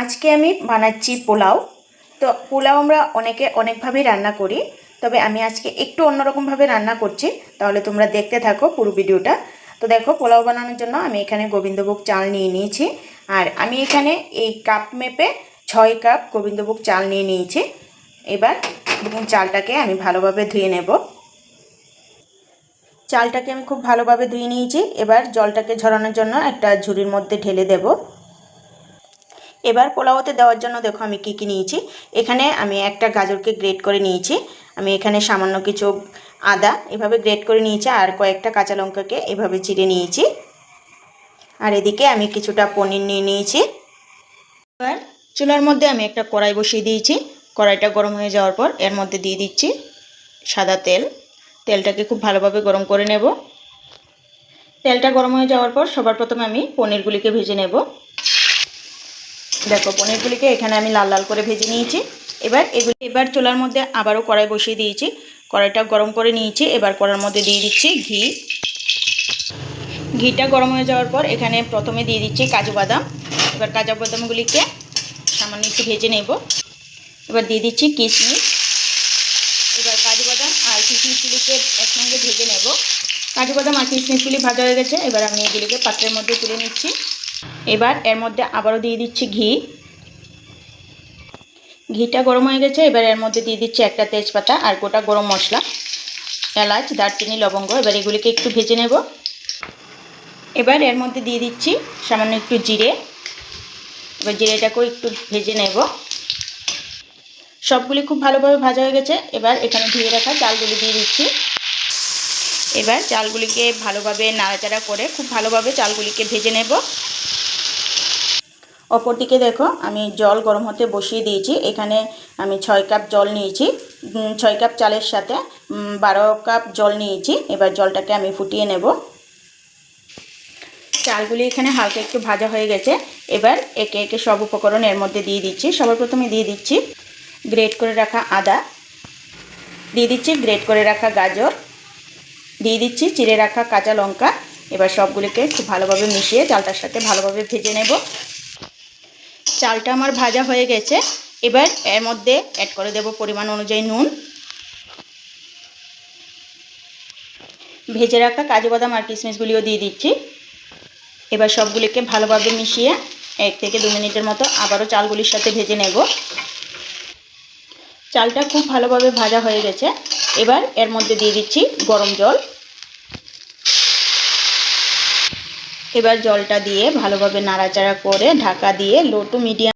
আজকে আমি বানাচ্ছি পোলাও। তো পোলাও আমরা অনেকে অনেকভাবেই রান্না করি, তবে আমি আজকে একটু অন্যরকমভাবে রান্না করছি। তাহলে তোমরা দেখতে থাকো পুরো ভিডিওটা। তো দেখো, পোলাও বানানোর জন্য আমি এখানে গোবিন্দভোগ চাল নিয়ে নিয়েছি। আর আমি এখানে এই কাপ মেপে 6 কাপ গোবিন্দভোগ চাল নিয়ে নিয়েছি। এবার চালটাকে আমি ভালোভাবে ধুয়ে নেব। চালটাকে আমি খুব ভালোভাবে ধুয়ে নিয়েছি। এবার জলটাকে ঝরানোর জন্য একটা ঝুড়ির মধ্যে ঢেলে দেব। এবার পোলাওতে দেওয়ার জন্য দেখো আমি কী কী নিয়েছি। এখানে আমি একটা গাজরকে গ্রেট করে নিয়েছি। আমি এখানে সামান্য কিছু আদা এভাবে গ্রেট করে নিয়েছি, আর কয়েকটা কাঁচা লঙ্কাকে এভাবে চিড়ে নিয়েছি। আর এদিকে আমি কিছুটা পনির নিয়ে নিয়েছি। এবার চুলার মধ্যে আমি একটা কড়াই বসিয়ে দিয়েছি। কড়াইটা গরম হয়ে যাওয়ার পর এর মধ্যে দিয়ে দিচ্ছি সাদা তেল। তেলটাকে খুব ভালোভাবে গরম করে নেব। তেলটা গরম হয়ে যাওয়ার পর সবার প্রথমে আমি পনিরগুলিকে ভেজে নেব। দেখো, পনিরগুলিকে এখানে আমি লাল লাল করে ভেজে নিয়েছি। এবার চুলার মধ্যে আবারও কড়াই বসিয়ে দিয়েছি। কড়াইটা গরম করে নিয়েছি। এবার কড়াইয়ের মধ্যে দিয়ে দিচ্ছি ঘি। ঘিটা গরম হয়ে যাওয়ার পর এখানে প্রথমে দিয়ে দিচ্ছি কাজু বাদাম। এবার কাজু বাদামগুলিকে সামান্য একটু ভেজে নেব। এবার দিয়ে দিচ্ছি কিশমিশ। এবার কাজু বাদাম আর কিশমিশগুলিকে একসঙ্গে ভেজে নেব। কাজু বাদাম আর কিশমিশগুলি ভাজা হয়ে গেছে। এবার আমি এগুলিকে পাত্রের মধ্যে তুলে নিচ্ছি। এবার এর মধ্যে আবারও দিয়ে দিচ্ছি ঘি। ঘিটা গরম হয়ে গেছে। এবার এর মধ্যে দিয়ে দিচ্ছি একটা তেজপাতা আর গোটা গরম মশলা, এলাচ, দারচিনি, লবঙ্গ। এবার এগুলিকে একটু ভেজে নেব। এবার এর মধ্যে দিয়ে দিচ্ছি সামান্য একটু জিরে। এবার জিরেটাকেও একটু ভেজে নেব। সবগুলি খুব ভালোভাবে ভাজা হয়ে গেছে। এবার এখানে ধুয়ে রাখা চালগুলি দিয়ে দিচ্ছি। এবার চালগুলিকে ভালোভাবে নাড়াচাড়া করে খুব ভালোভাবে চালগুলিকে ভেজে নেব। অপরদিকে দেখো, আমি জল গরম হতে বসিয়ে দিয়েছি। এখানে আমি 6 কাপ জল নিয়েছি। 6 কাপ চালের সাথে 12 কাপ জল নিয়েছি। এবার জলটাকে আমি ফুটিয়ে নেব। চালগুলি এখানে হালকা একটু ভাজা হয়ে গেছে। এবার একে একে সব উপকরণ এর মধ্যে দিয়ে দিচ্ছি। সবার প্রথমে দিয়ে দিচ্ছি গ্রেট করে রাখা আদা, দিয়ে দিচ্ছি গ্রেট করে রাখা গাজর, দিয়ে দিচ্ছি চিড়ে রাখা কাঁচা লঙ্কা। এবার সবগুলিকে খুব ভালোভাবে মিশিয়ে চালটার সাথে ভালোভাবে ভেজে নেব। চালটা আমার ভাজা হয়ে গেছে। এবার এর মধ্যে অ্যাড করে দেব পরিমাণ অনুযায়ী নুন। ভেজে রাখা কাজু বাদাম আর কিশমিশগুলিও দিয়ে দিচ্ছি। এবার সবগুলিকে ভালোভাবে মিশিয়ে 1 থেকে 2 মিনিটের মতো আবারও চালগুলির সাথে ভেজে নেব। চালটা খুব ভালোভাবে ভাজা হয়ে গেছে। এবার এর মধ্যে দিয়ে দিচ্ছি গরম জল। এবার জলটা দিয়ে ভালোভাবে নাড়াচাড়া করে ঢাকা দিয়ে লো টু মিডিয়াম